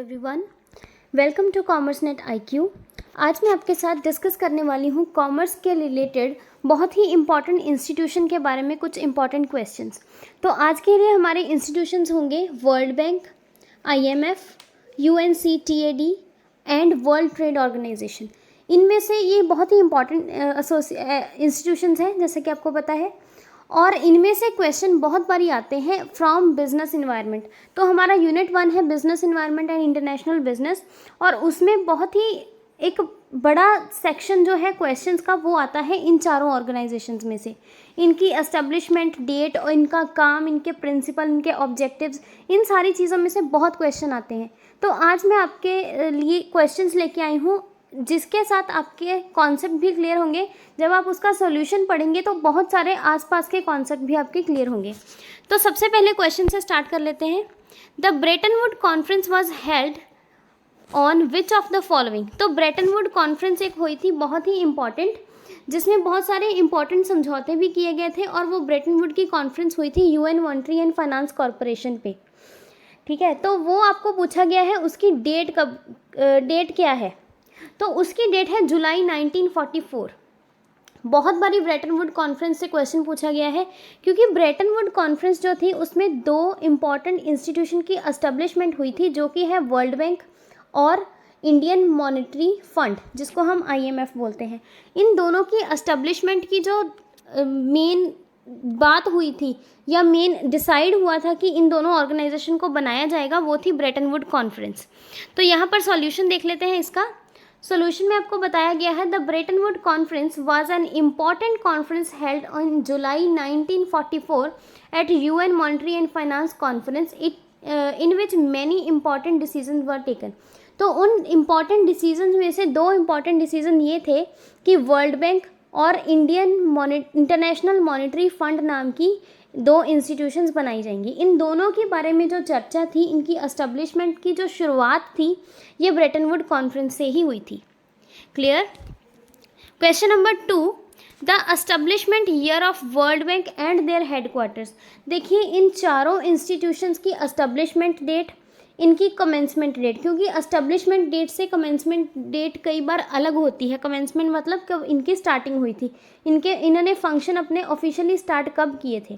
Everyone, welcome to commerce net IQ। आज मैं आपके साथ डिस्कस करने वाली हूँ कॉमर्स के रिलेटेड बहुत ही इम्पॉर्टेंट इंस्टीट्यूशन के बारे में कुछ इम्पॉर्टेंट क्वेश्चंस। तो आज के लिए हमारे इंस्टीट्यूशंस होंगे World Bank, IMF, UNCTAD and World Trade Organization. इनमें से ये बहुत ही इम्पॉर्टेंट इंस्टीट्यूशंस हैं जैसे कि आपको पता है, और इनमें से क्वेश्चन बहुत बारी आते हैं फ्रॉम बिजनेस इन्वायरमेंट। तो हमारा यूनिट 1 है business environment and international business, और उसमें बहुत ही एक बड़ा सेक्शन जो है क्वेश्चंस का वो आता है इन चारों ऑर्गेनाइजेशंस में से। इनकी एस्टेब्लिशमेंट डेट और इनका काम, इनके प्रिंसिपल, इनके ऑब्जेक्टिव्स, इन सारी चीज़ों में से बहुत क्वेश्चन आते हैं। तो आज मैं आपके लिए क्वेश्चंस लेके आई हूँ जिसके साथ आपके कॉन्सेप्ट भी क्लियर होंगे। जब आप उसका सॉल्यूशन पढ़ेंगे तो बहुत सारे आसपास के कॉन्सेप्ट भी आपके क्लियर होंगे। तो सबसे पहले क्वेश्चन से स्टार्ट कर लेते हैं। The Bretton Woods conference was held on which of the following. तो ब्रेटन वुड कॉन्फ्रेंस एक हुई थी बहुत ही इंपॉर्टेंट, जिसमें बहुत सारे इंपॉर्टेंट समझौते भी किए गए थे, और वो ब्रेटन वुड की कॉन्फ्रेंस हुई थी UN monetary and finance corporation पे। ठीक है, तो वो आपको पूछा गया है उसकी डेट क्या है। तो उसकी डेट है जुलाई 1944। बहुत बारी ब्रेटन वुड कॉन्फ्रेंस से क्वेश्चन पूछा गया है, क्योंकि ब्रेटन वुड कॉन्फ्रेंस जो थी उसमें दो इम्पॉर्टेंट इंस्टीट्यूशन की एस्टेब्लिशमेंट हुई थी, जो कि है वर्ल्ड बैंक और इंडियन मॉनेटरी फंड, जिसको हम IMF बोलते हैं। इन दोनों की एस्टेब्लिशमेंट की जो मेन बात हुई थी या मेन डिसाइड हुआ था कि इन दोनों ऑर्गेनाइजेशन को बनाया जाएगा, वो थी ब्रेटन वुड कॉन्फ्रेंस। तो यहाँ पर सॉल्यूशन देख लेते हैं इसका। सोल्यूशन में आपको बताया गया है the Bretton Woods conference was an important conference held on July 1944 at UN monetary and finance conference in which many important decision were taken. तो उन इम्पॉर्टेंट डिसीजन में से दो इम्पॉर्टेंट डिसीजन ये थे कि वर्ल्ड बैंक और इंटरनेशनल मॉनेटरी फंड नाम की दो इंस्टीट्यूशंस बनाई जाएंगी। इन दोनों के बारे में जो चर्चा थी, इनकी एस्टेब्लिशमेंट की जो शुरुआत थी, ये ब्रेटन वुड कॉन्फ्रेंस से ही हुई थी। Clear. Question number 2, the establishment year of World Bank and their headquarters. देखिए, इन चारों इंस्टीट्यूशंस की एस्टेब्लिशमेंट डेट, इनकी कमेंसमेंट डेट, क्योंकि एस्टेब्लिशमेंट डेट से कमेंसमेंट डेट कई बार अलग होती है। कमेंसमेंट मतलब कब इनकी स्टार्टिंग हुई थी, इन्होंने फंक्शन अपने ऑफिशियली स्टार्ट कब किए थे।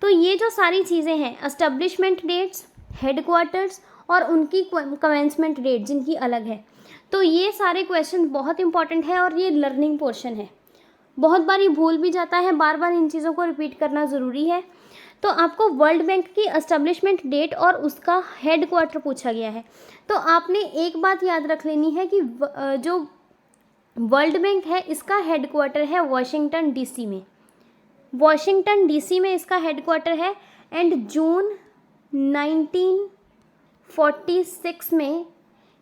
तो ये जो सारी चीज़ें हैं, एस्टेब्लिशमेंट डेट्स, हेडक्वार्टर्स और उनकी कमेंसमेंट डेट जिनकी अलग है, तो ये सारे क्वेश्चन बहुत इंपॉर्टेंट है और ये लर्निंग पोर्शन है। बहुत बार ये भूल भी जाता है, बार बार इन चीज़ों को रिपीट करना ज़रूरी है। तो आपको वर्ल्ड बैंक की एस्टेब्लिशमेंट डेट और उसका हेडक्वार्टर पूछा गया है। तो आपने एक बात याद रख लेनी है कि जो वर्ल्ड बैंक है इसका हेडक्वार्टर है वॉशिंगटन DC में। वॉशिंगटन DC में इसका हेडक्वार्टर है, एंड जून 1946 में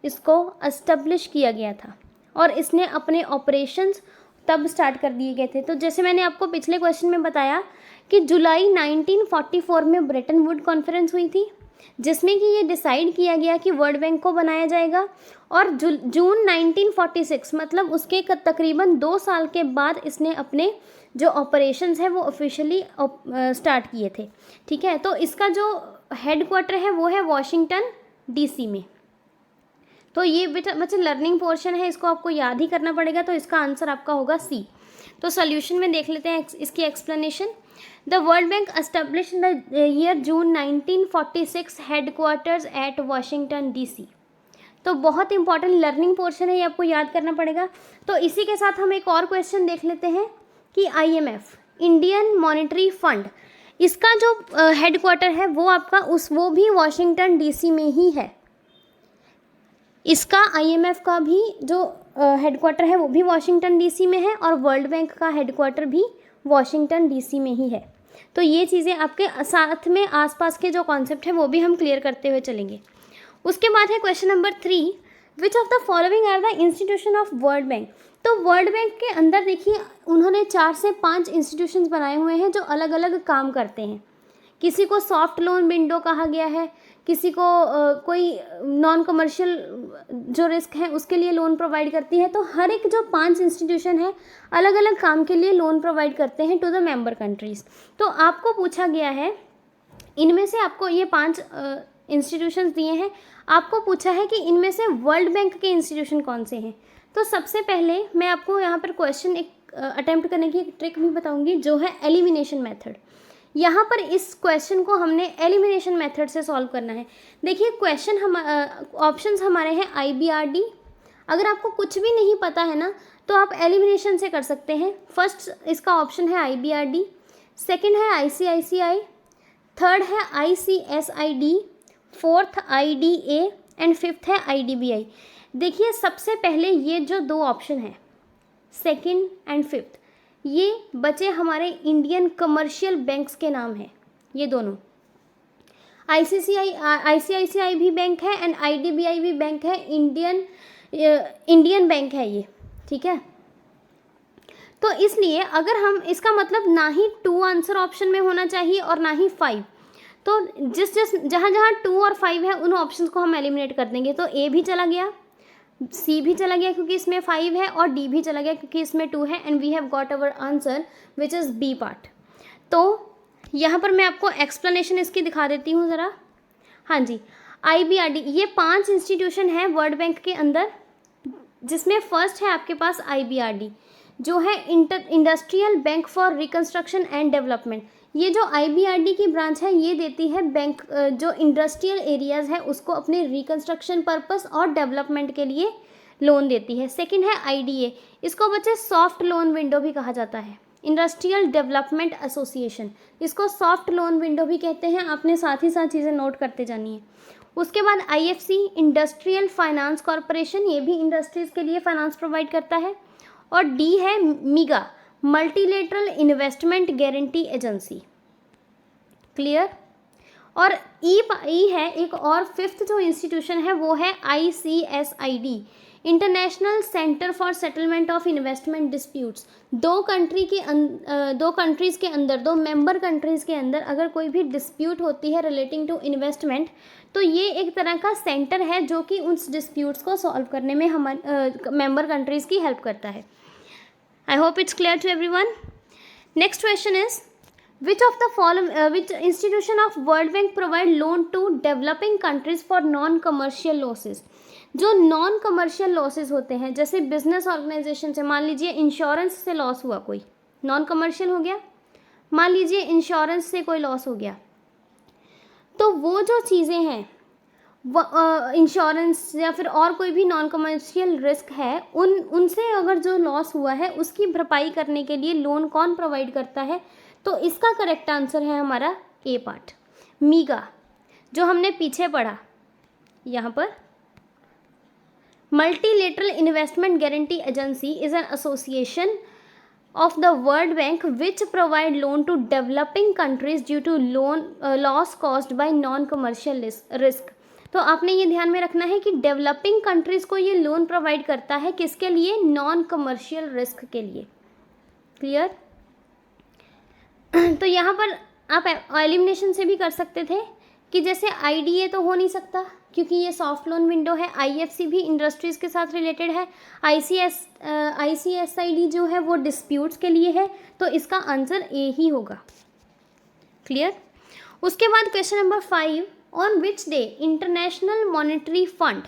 इसको एस्टेब्लिश किया गया था, और इसने अपने ऑपरेशंस तब स्टार्ट कर दिए गए थे। तो जैसे मैंने आपको पिछले क्वेश्चन में बताया कि जुलाई 1944 में ब्रेटन वुड कॉन्फ्रेंस हुई थी, जिसमें कि ये डिसाइड किया गया कि वर्ल्ड बैंक को बनाया जाएगा, और जून 1946 मतलब उसके तकरीबन 2 साल के बाद इसने अपने जो ऑपरेशंस है वो ऑफिशियली स्टार्ट किए थे। ठीक है, तो इसका जो हेडक्वार्टर है वो है वॉशिंगटन DC में। तो ये बच्चे लर्निंग पोर्शन है, इसको आपको याद ही करना पड़ेगा। तो इसका आंसर आपका होगा C। तो सॉल्यूशन में देख लेते हैं इसकी explanation. The World Bank establish the year June 1946, headquarters at Washington DC। तो बहुत इंपॉर्टेंट लर्निंग पोर्शन है, ये आपको याद करना पड़ेगा। तो इसी के साथ हम एक और क्वेश्चन देख लेते हैं कि IMF, इंडियन मॉनेटरी फंड, इसका जो हेडक्वार्टर है वो आपका वो भी वॉशिंगटन DC में ही है। इसका IMF का भी जो हेडक्वार्टर है वो भी वॉशिंगटन DC में है, और वर्ल्ड बैंक का हेडक्वार्टर भी वॉशिंगटन DC में ही है। तो ये चीज़ें आपके साथ में आसपास के जो कॉन्सेप्ट है वो भी हम क्लियर करते हुए चलेंगे। उसके बाद है question number 3, which of the following are the institution of World Bank. तो वर्ल्ड बैंक के अंदर देखिए उन्होंने 4 से 5 इंस्टीट्यूशंस बनाए हुए हैं जो अलग अलग काम करते हैं। किसी को सॉफ्ट लोन विंडो कहा गया है, किसी को कोई नॉन कमर्शियल जो रिस्क है उसके लिए लोन प्रोवाइड करती है। तो हर एक जो 5 इंस्टीट्यूशन है अलग अलग काम के लिए लोन प्रोवाइड करते हैं टू द मेंबर कंट्रीज़। तो आपको पूछा गया है इनमें से आपको ये 5 इंस्टीट्यूशंस दिए हैं, आपको पूछा है कि इनमें से वर्ल्ड बैंक के इंस्टीट्यूशन कौन से हैं। तो सबसे पहले मैं आपको यहाँ पर क्वेश्चन एक अटेम्प्ट करने की एक ट्रिक भी बताऊँगी, जो है एलिमिनेशन मेथड। यहाँ पर इस क्वेश्चन को हमने एलिमिनेशन मेथड से सॉल्व करना है। देखिए क्वेश्चन ऑप्शंस हमारे हैं IBRD। अगर आपको कुछ भी नहीं पता है ना तो आप एलिमिनेशन से कर सकते हैं। फर्स्ट इसका ऑप्शन है IBRD, सेकंड है ICICI, थर्ड है ICSID, fourth IDA and fifth है IDBI। देखिए सबसे पहले ये जो दो ऑप्शन हैं सेकंड एंड फिफ्थ, ये बचे हमारे इंडियन कमर्शियल बैंक्स के नाम हैं। ये दोनों ICICI भी बैंक है एंड IDBI भी बैंक है, इंडियन बैंक है ये, ठीक है। तो इसलिए अगर हम इसका मतलब ना ही 2 आंसर ऑप्शन में होना चाहिए और ना ही 5, तो जहाँ जहाँ 2 और 5 है उन ऑप्शंस को हम एलिमिनेट कर देंगे। तो A भी चला गया, C भी चला गया क्योंकि इसमें 5 है, और D भी चला गया क्योंकि इसमें 2 है, and we have got our answer which is B part. तो यहाँ पर मैं आपको एक्सप्लेनेशन इसकी दिखा देती हूँ ज़रा। हाँ जी, IBRD, ये 5 इंस्टीट्यूशन है वर्ल्ड बैंक के अंदर, जिसमें फर्स्ट है आपके पास IBRD, जो है industrial bank for reconstruction and development. ये जो IBRD की ब्रांच है ये देती है बैंक जो इंडस्ट्रियल एरियाज़ है उसको अपने रिकंस्ट्रक्शन पर्पस और डेवलपमेंट के लिए लोन देती है। सेकंड है IDA, इसको बच्चे सॉफ्ट लोन विंडो भी कहा जाता है, इंडस्ट्रियल डेवलपमेंट एसोसिएशन, इसको सॉफ्ट लोन विंडो भी कहते हैं। आपने साथ ही साथ चीज़ें नोट करते जानी है। उसके बाद IFC, इंडस्ट्रियल फाइनेंस कॉरपोरेशन, ये भी इंडस्ट्रीज़ के लिए फाइनेंस प्रोवाइड करता है। और D है MIGA, multilateral investment guarantee agency. Clear. और E है एक और फिफ्थ जो इंस्टीट्यूशन है वो है ICSID, international centre for settlement of investment disputes. दो कंट्रीज़ के अंदर, दो मेंबर कंट्रीज़ के अंदर अगर कोई भी डिस्प्यूट होती है रिलेटिंग टू इन्वेस्टमेंट, तो ये एक तरह का सेंटर है जो कि उस डिस्प्यूट्स को सॉल्व करने में हमारे मेंबर कंट्रीज़ की हेल्प करता है। I hope it's clear to everyone. Next question is which institution of World Bank provide loan to developing countries for non-commercial losses? जो नॉन कमर्शियल लॉसेज होते हैं, जैसे बिजनेस ऑर्गेनाइजेशन से, मान लीजिए इंश्योरेंस से लॉस हुआ, कोई नॉन कमर्शियल हो गया, मान लीजिए इंश्योरेंस से कोई लॉस हो गया, तो वो जो चीज़ें हैं इंश्योरेंस या फिर और कोई भी नॉन कमर्शियल रिस्क है, उनसे अगर जो लॉस हुआ है उसकी भरपाई करने के लिए लोन कौन प्रोवाइड करता है? तो इसका करेक्ट आंसर है हमारा A पार्ट, MIGA, जो हमने पीछे पढ़ा यहाँ पर। Multilateral investment guarantee agency is an association of the World Bank which provide loan to developing countries due to loss caused by non-commercial risk। तो आपने ये ध्यान में रखना है कि डेवलपिंग कंट्रीज़ को ये लोन प्रोवाइड करता है, किसके लिए? नॉन कमर्शियल रिस्क के लिए। क्लियर। तो यहाँ पर आप एलिमिनेशन से भी कर सकते थे कि जैसे IDA तो हो नहीं सकता क्योंकि ये सॉफ्ट लोन विंडो है, IFC भी इंडस्ट्रीज़ के साथ रिलेटेड है, ICSID जो है वो डिस्प्यूट्स के लिए है, तो इसका आंसर A ही होगा। क्लियर। उसके बाद question number 5, on which day international monetary fund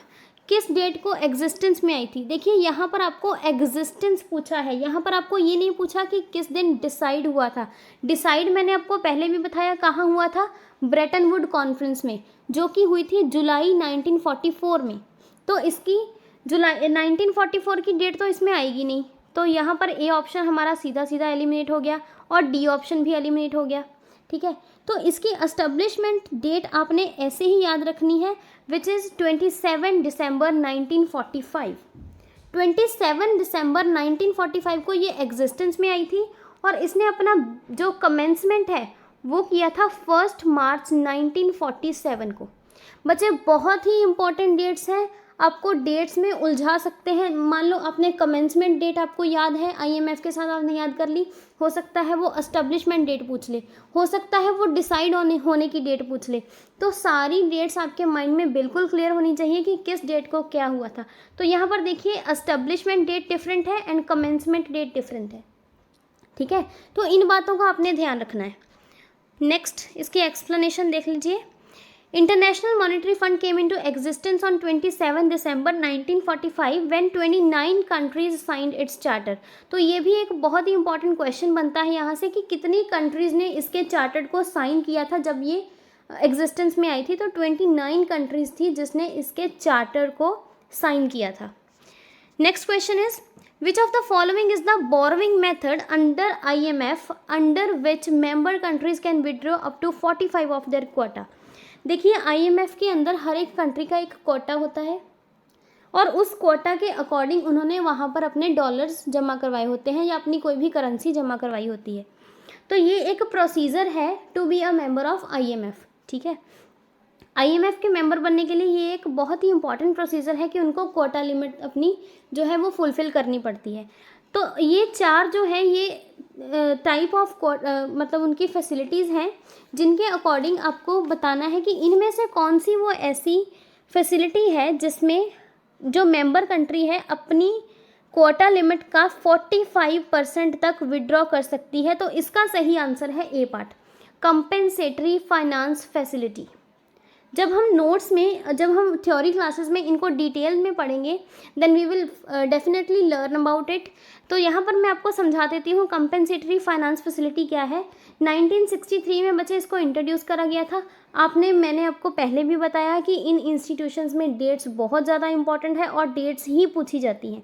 किस डेट को एग्जिस्टेंस में आई थी? देखिए यहाँ पर आपको एग्जिस्टेंस पूछा है, यहाँ पर आपको ये नहीं पूछा कि किस दिन डिसाइड हुआ था। डिसाइड मैंने आपको पहले भी बताया कहाँ हुआ था, ब्रेटन वुड कॉन्फ्रेंस में, जो कि हुई थी जुलाई 1944 में। तो इसकी जुलाई 1944 की डेट तो इसमें आएगी नहीं, तो यहाँ पर A ऑप्शन हमारा सीधा सीधा एलिमिनेट हो गया और D ऑप्शन भी एलिमिनेट हो गया। ठीक है, तो इसकी एस्टेब्लिशमेंट डेट आपने ऐसे ही याद रखनी है, विच इज़ 27 दिसंबर 1945। 27 दिसंबर 1945 को ये एग्जिस्टेंस में आई थी और इसने अपना जो कमेंसमेंट है वो किया था 1 मार्च 1947 को। बच्चे बहुत ही इंपॉर्टेंट डेट्स हैं, आपको डेट्स में उलझा सकते हैं। मान लो आपने कमेंसमेंट डेट आपको याद है, IMF के साथ आपने याद कर ली, हो सकता है वो एस्टेब्लिशमेंट डेट पूछ ले, हो सकता है वो डिसाइड होने की डेट पूछ ले। तो सारी डेट्स आपके माइंड में बिल्कुल क्लियर होनी चाहिए कि किस डेट को क्या हुआ था। तो यहाँ पर देखिए एस्टेब्लिशमेंट डेट डिफरेंट है एंड कमेंसमेंट डेट डिफरेंट है। ठीक है, तो इन बातों का आपने ध्यान रखना है। नेक्स्ट इसकी एक्सप्लेनेशन देख लीजिए। International monetary fund came into existence on 27 December 1945 when 29 countries signed it's charter. तो ये भी एक बहुत ही इंपॉर्टेंट क्वेश्चन बनता है यहाँ से कि कितनी कंट्रीज ने इसके चार्टर को साइन किया था जब ये एग्जिस्टेंस में आई थी। तो 29 कंट्रीज थी जिसने इसके चार्टर को साइन किया था। Next question is which of the following is the borrowing method under IMF under which member countries can withdraw up to 45 of their quota. देखिए IMF के अंदर हर एक कंट्री का एक कोटा होता है और उस कोटा के अकॉर्डिंग उन्होंने वहाँ पर अपने डॉलर्स जमा करवाए होते हैं या अपनी कोई भी करेंसी जमा करवाई होती है। तो ये एक प्रोसीजर है to be a member of IMF। ठीक है, IMF के मेंबर बनने के लिए ये एक बहुत ही इंपॉर्टेंट प्रोसीजर है कि उनको कोटा लिमिट अपनी जो है वो फुलफिल करनी पड़ती है। तो ये चार जो है ये टाइप ऑफ मतलब उनकी फैसिलिटीज़ हैं जिनके अकॉर्डिंग आपको बताना है कि इनमें से कौन सी वो ऐसी फैसिलिटी है जिसमें जो मेंबर कंट्री है अपनी कोटा लिमिट का 45% तक विड्रॉ कर सकती है। तो इसका सही आंसर है ए पार्ट, कंपेंसेटरी फाइनेंस फैसिलिटी। जब हम नोट्स में, जब हम थ्योरी क्लासेस में इनको डिटेल में पढ़ेंगे then we will definitely learn about it. तो यहाँ पर मैं आपको समझा देती हूँ कंपेंसेटरी फाइनेंस फैसिलिटी क्या है। 1963 में बच्चे इसको इंट्रोड्यूस करा गया था। मैंने आपको पहले भी बताया कि इन इंस्टीट्यूशंस में डेट्स बहुत ज़्यादा इंपॉर्टेंट है और डेट्स ही पूछी जाती हैं।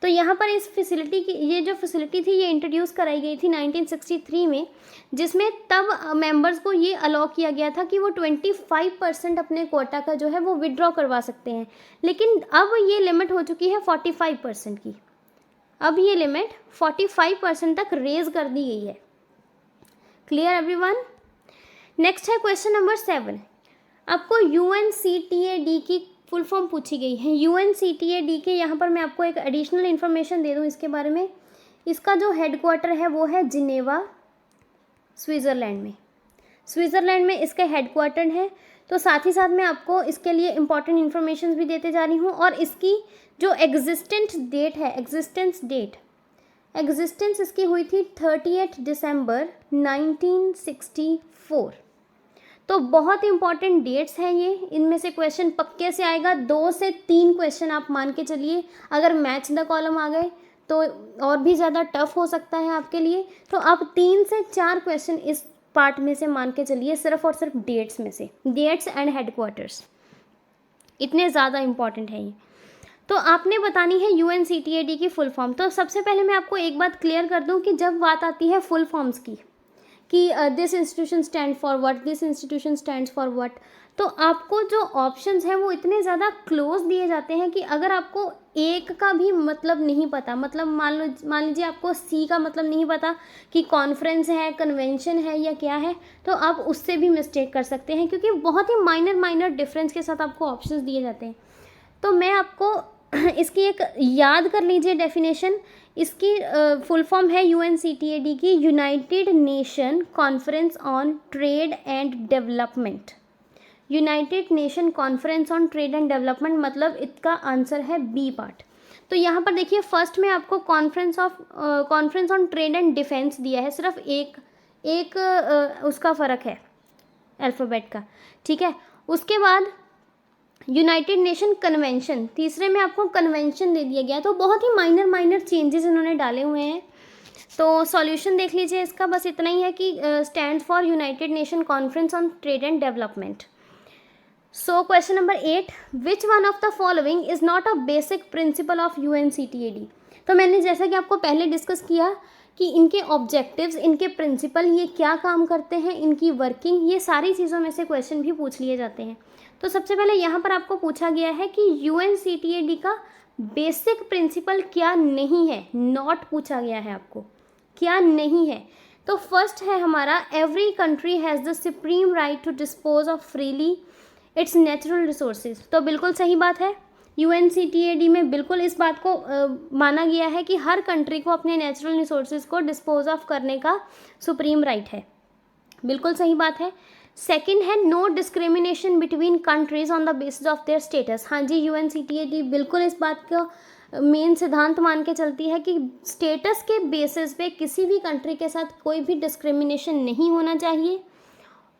तो यहाँ पर इस फैसिलिटी की ये जो फैसिलिटी थी ये इंट्रोड्यूस कराई गई थी 1963 में, जिसमें तब मेंबर्स को ये अलाउ किया गया था कि वो 25% अपने कोटा का जो है वो विड्रॉ करवा सकते हैं। लेकिन अब ये लिमिट हो चुकी है 45% की। अब ये लिमिट 45% तक रेज कर दी गई है। Clear everyone? नेक्स्ट है क्वेश्चन नंबर 7। आपको UNCTAD की फुल फॉर्म पूछी गई है। UNCTAD के यहाँ पर मैं आपको एक एडिशनल इन्फॉर्मेशन दे दूँ इसके बारे में। इसका जो हेडक्वार्टर है वो है जिनेवा, स्विट्ज़रलैंड में। स्विट्ज़रलैंड में इसका हेडक्वार्टर है। तो साथ ही साथ मैं आपको इसके लिए इम्पॉर्टेंट इन्फॉर्मेशन भी देते जा रही हूँ। और इसकी जो एग्जिस्टेंस इसकी हुई थी 38 दिसंबर 1964। तो बहुत इंपॉर्टेंट डेट्स हैं ये। इनमें से क्वेश्चन पक्के से आएगा, 2 से 3 क्वेश्चन आप मान के चलिए। अगर मैच द कॉलम आ गए तो और भी ज़्यादा टफ हो सकता है आपके लिए। तो आप 3 से 4 क्वेश्चन इस पार्ट में से मान के चलिए, सिर्फ और सिर्फ डेट्स में से, डेट्स एंड हेडक्वार्टर्स, इतने ज़्यादा इंपॉर्टेंट है ये। तो आपने बतानी है UNCTAD की फुल फॉर्म। तो सबसे पहले मैं आपको एक बात क्लियर कर दूं कि जब बात आती है फुल फॉर्म्स की कि this institution stand for what, this institution stands for what, तो आपको जो ऑप्शंस हैं वो इतने ज़्यादा क्लोज दिए जाते हैं कि अगर आपको एक का भी मतलब नहीं पता, मतलब मान लीजिए आपको C का मतलब नहीं पता कि कॉन्फ्रेंस है, कन्वेंशन है या क्या है, तो आप उससे भी मिस्टेक कर सकते हैं क्योंकि बहुत ही माइनर डिफरेंस के साथ आपको ऑप्शंस दिए जाते हैं। तो मैं आपको इसकी एक याद कर लीजिए डेफिनेशन। इसकी फुल फॉर्म है UNCTAD की United nation conference on trade and development. United nation conference on trade and development, मतलब इसका आंसर है बी पार्ट। तो यहाँ पर देखिए फर्स्ट में आपको conference on trade and defence दिया है, सिर्फ एक उसका फ़र्क है अल्फ़ाबेट का। ठीक है, उसके बाद यूनाइटेड नेशन कन्वेंशन, तीसरे में आपको कन्वेंशन दे दिया गया। तो बहुत ही माइनर चेंजेस इन्होंने डाले हुए हैं। तो सॉल्यूशन देख लीजिए इसका, बस इतना ही है कि stand for United nation conference on trade and development. So question number 8, which one of the following is not a basic principle of UNCTAD। तो मैंने जैसा कि आपको पहले डिस्कस किया कि इनके ऑब्जेक्टिव्स, इनके प्रिंसिपल, ये क्या काम करते हैं, इनकी वर्किंग, ये सारी चीज़ों में से क्वेश्चन भी पूछ लिए जाते हैं। तो सबसे पहले यहाँ पर आपको पूछा गया है कि UNCTAD का बेसिक प्रिंसिपल क्या नहीं है, नॉट पूछा गया है आपको, क्या नहीं है। तो फर्स्ट है हमारा, every country has the supreme right to dispose of freely its natural resources. तो बिल्कुल सही बात है, UNCTAD में बिल्कुल इस बात को माना गया है कि हर कंट्री को अपने नेचुरल रिसोर्सेज को डिस्पोज ऑफ करने का सुप्रीम राइट है, बिल्कुल सही बात है। सेकंड है, no discrimination between countries on the basis of their status. हाँ जी, UNCTAD बिल्कुल इस बात का मेन सिद्धांत मान के चलती है कि स्टेटस के बेसिस पे किसी भी कंट्री के साथ कोई भी डिस्क्रिमिनेशन नहीं होना चाहिए।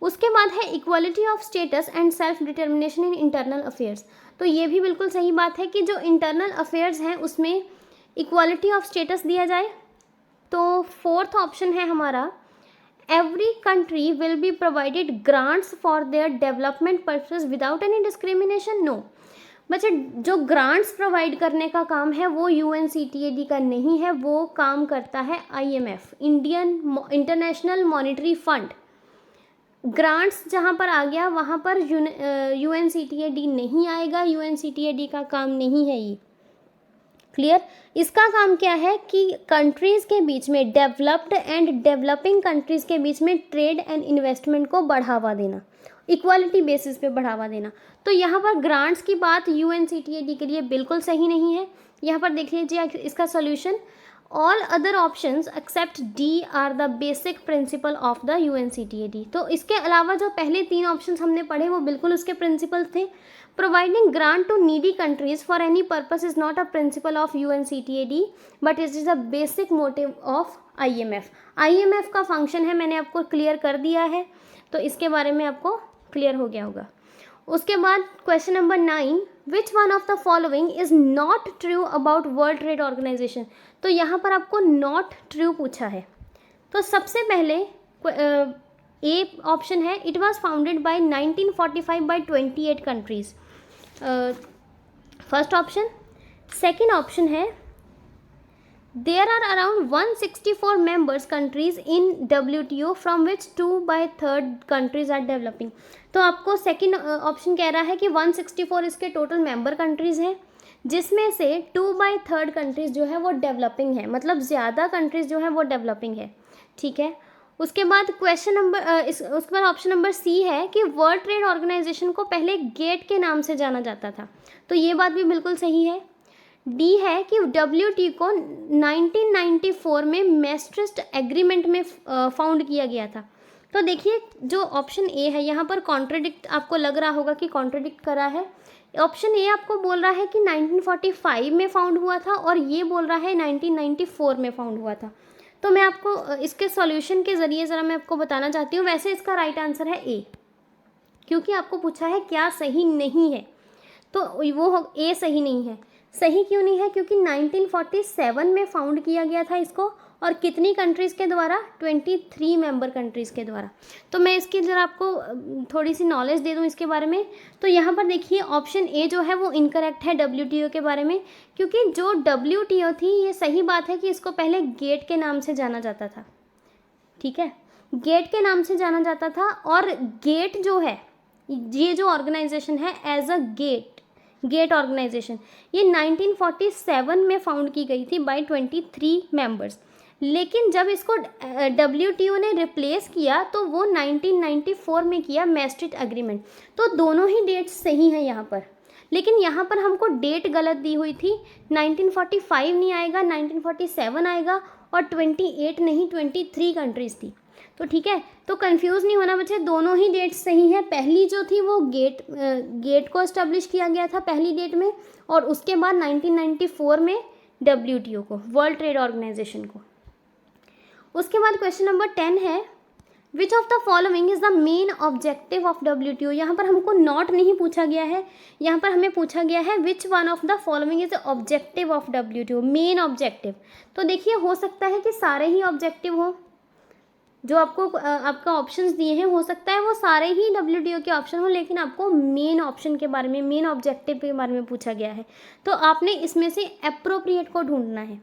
उसके बाद है equality of status and self determination in internal affairs. तो ये भी बिल्कुल सही बात है कि जो इंटरनल अफेयर्स हैं उसमें इक्वालिटी ऑफ स्टेटस दिया जाए। तो फोर्थ ऑप्शन है हमारा, every country will be provided grants for their development purpose without any discrimination. No बच्चे, जो ग्रांट्स प्रोवाइड करने का काम है वो UNCTAD का नहीं है, वो काम करता है IMF, international monetary fund. Grants जहाँ पर आ गया वहाँ पर UNCTAD नहीं आएगा, UNCTAD का काम नहीं है ये। क्लियर? इसका काम क्या है कि कंट्रीज़ के बीच में, डेवलप्ड एंड डेवलपिंग कंट्रीज़ के बीच में ट्रेड एंड इन्वेस्टमेंट को बढ़ावा देना, इक्वालिटी बेसिस पे बढ़ावा देना। तो यहाँ पर ग्रांट्स की बात UNCTAD के लिए बिल्कुल सही नहीं है। यहाँ पर देख लीजिए इसका solution, all other options except D are the basic principle of the UNCTAD। तो इसके अलावा जो पहले 3 ऑप्शंस हमने पढ़े वो बिल्कुल उसके प्रिंसिपल थे। Providing grant to needy countries for any purpose is not a principle of UNCTAD but it is a basic motive of IMF। IMF का फंक्शन है, मैंने आपको क्लियर कर दिया है, तो इसके बारे में आपको क्लियर हो गया होगा। उसके बाद question number 9, which one of the following is not true about World Trade Organization. तो यहाँ पर आपको नॉट ट्रू पूछा है। तो सबसे पहले ए ऑप्शन है, it was founded by 1945 by 28 countries, first option. Second option है, there are around 164 members countries in WTO from which 2/3 countries are developing। तो आपको सेकंड ऑप्शन कह रहा है कि 164 इसके टोटल मेंबर कंट्रीज हैं, जिसमें से 2/3 कंट्रीज जो है वो डेवलपिंग है, मतलब ज़्यादा कंट्रीज जो है वो डेवलपिंग है। ठीक है। उसके बाद क्वेश्चन नंबर उसके बाद ऑप्शन नंबर सी है कि वर्ल्ड ट्रेड ऑर्गेनाइजेशन को पहले गेट के नाम से जाना जाता था। तो ये बात भी बिल्कुल सही है। डी है कि WTO को 1994 में मैस्ट्रिस्ट एग्रीमेंट में फाउंड किया गया था। तो देखिए जो ऑप्शन ए है यहाँ पर कॉन्ट्रडिक्ट आपको लग रहा होगा कि कॉन्ट्रडिक्ट करा है। ऑप्शन ए आपको बोल रहा है कि 1945 में फाउंड हुआ था और ये बोल रहा है 1994 में फाउंड हुआ था। तो मैं आपको इसके सॉल्यूशन के ज़रिए ज़रा मैं आपको बताना चाहती हूँ। वैसे इसका राइट आंसर है ए, क्योंकि आपको पूछा है क्या सही नहीं है, तो वो ए सही नहीं है। सही क्यों नहीं है? क्योंकि 1947 में फाउंड किया गया था इसको, और कितनी कंट्रीज़ के द्वारा? 23 मेंबर कंट्रीज़ के द्वारा। तो मैं इसकी ज़रा आपको थोड़ी सी नॉलेज दे दूं इसके बारे में। तो यहाँ पर देखिए ऑप्शन ए जो है वो इनकरेक्ट है WTO के बारे में, क्योंकि जो WTO थी, ये सही बात है कि इसको पहले गेट के नाम से जाना जाता था। ठीक है, गेट के नाम से जाना जाता था, और गेट जो है, ये जो ऑर्गेनाइजेशन है एज अ गेट ऑर्गेनाइजेशन, ये 1947 में फाउंड की गई थी बाय 23 मेंबर्स। लेकिन जब इसको WTO ने रिप्लेस किया तो वो 1994 में किया मैस्ट्रिक्ट एग्रीमेंट। तो दोनों ही डेट्स सही हैं यहाँ पर, लेकिन यहाँ पर हमको डेट गलत दी हुई थी। 1945 नहीं आएगा, 1947 आएगा, और 28 नहीं 23 कंट्रीज़ थी। तो ठीक है, तो कंफ्यूज नहीं होना बच्चे, दोनों ही डेट्स सही है। पहली जो थी वो गेट को एस्टेब्लिश किया गया था पहली डेट में, और उसके बाद 1994 में WTO को, वर्ल्ड ट्रेड ऑर्गेनाइजेशन को। उसके बाद क्वेश्चन नंबर 10 है, विच of the following is the main objective of WTO। यहाँ पर हमको नॉट नहीं पूछा गया है, यहाँ पर हमें पूछा गया है विच one of the following is the objective of WTO, main objective. तो देखिए हो सकता है कि सारे ही ऑब्जेक्टिव हो, जो आपका ऑप्शंस दिए हैं हो सकता है वो सारे ही WTO के ऑप्शन हो, लेकिन आपको मेन ऑप्शन के बारे में, मेन ऑब्जेक्टिव के बारे में पूछा गया है। तो आपने इसमें से एप्रोप्रिएट को ढूंढना है।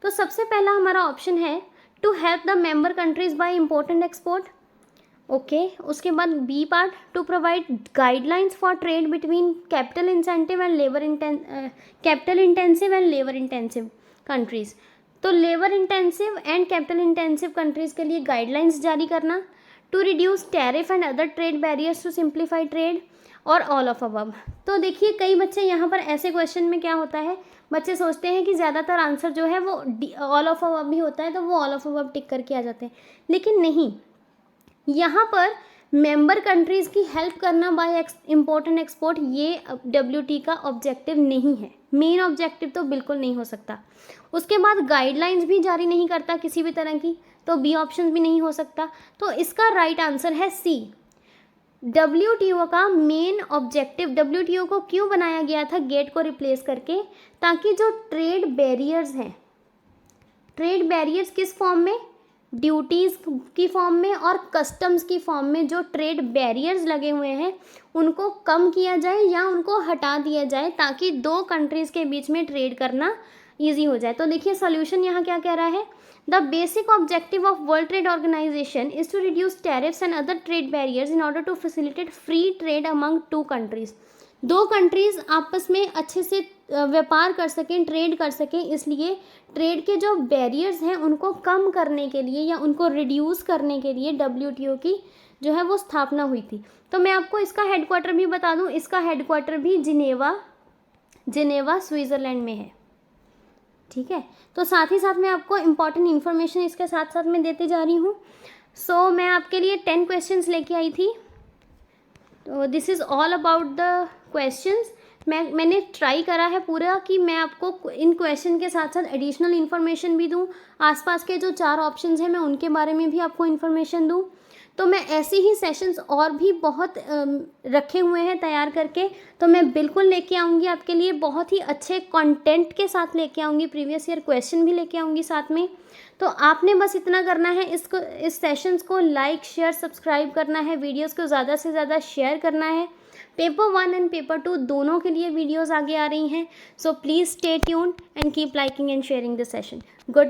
तो सबसे पहला हमारा ऑप्शन है to help the member countries by import and export. Okay, उसके बाद B part, to provide guidelines for trade between capital intensive and labour intensive countries. तो labour intensive and capital intensive countries के लिए guidelines जारी करना। To reduce tariff and other trade barriers to simplify trade, और all of above. तो देखिए कई बच्चे यहाँ पर ऐसे क्वेश्चन में क्या होता है, बच्चे सोचते हैं कि ज़्यादातर आंसर जो है वो ऑल ऑफ अबव भी होता है, तो वो ऑल ऑफ अबव टिक करके आ जाते हैं, लेकिन नहीं, यहाँ पर मेंबर कंट्रीज़ की हेल्प करना बाय इम्पोर्ट एंड एक्सपोर्ट ये WTO का ऑब्जेक्टिव नहीं है, मेन ऑब्जेक्टिव तो बिल्कुल नहीं हो सकता। उसके बाद गाइडलाइंस भी जारी नहीं करता किसी भी तरह की, तो बी ऑप्शन भी नहीं हो सकता। तो इसका राइट आंसर है सी, WTO का मेन ऑब्जेक्टिव, WTO को क्यों बनाया गया था गेट को रिप्लेस करके, ताकि जो ट्रेड बैरियर्स हैं, ट्रेड बैरियर्स किस फॉर्म में, ड्यूटीज़ की फॉर्म में और कस्टम्स की फॉर्म में, जो ट्रेड बैरियर्स लगे हुए हैं उनको कम किया जाए या उनको हटा दिया जाए, ताकि दो कंट्रीज़ के बीच में ट्रेड करना ईजी हो जाए। तो देखिए सॉल्यूशन यहाँ क्या कह रहा है, the basic objective of World Trade Organization is to reduce tariffs and other trade barriers in order to facilitate free trade among two countries. दो कंट्रीज़ आपस में अच्छे से व्यापार कर सकें, ट्रेड कर सकें, इसलिए ट्रेड के जो बैरियर्स हैं उनको कम करने के लिए या उनको रिड्यूस करने के लिए WTO की जो है वो स्थापना हुई थी। तो मैं आपको इसका हेडक्वार्टर भी बता दूं, इसका हेडक्वार्टर भी जिनेवा स्विट्ज़रलैंड में है। ठीक है, तो साथ ही साथ मैं आपको इम्पॉर्टेंट इन्फॉर्मेशन इसके साथ साथ मैं देते जा रही हूँ। सो मैं आपके लिए 10 क्वेश्चंस लेके आई थी। तो this is all about the questions. मैंने ट्राई करा है पूरा कि मैं आपको इन क्वेश्चन के साथ साथ एडिशनल इन्फॉर्मेशन भी दूं, आसपास के जो 4 ऑप्शंस हैं मैं उनके बारे में भी आपको इन्फॉर्मेशन दूं। तो मैं ऐसे ही सेशंस और भी बहुत रखे हुए हैं तैयार करके, तो मैं बिल्कुल लेके आऊँगी आपके लिए, बहुत ही अच्छे कंटेंट के साथ लेके आऊँगी, प्रीवियस ईयर क्वेश्चन भी लेके आऊँगी साथ में। तो आपने बस इतना करना है, इस सेशंस को लाइक शेयर सब्सक्राइब करना है, वीडियोस को ज़्यादा से ज़्यादा शेयर करना है। पेपर 1 एंड पेपर 2 दोनों के लिए वीडियोस आगे आ रही हैं। So please stay tuned and keep liking and sharing this session. Good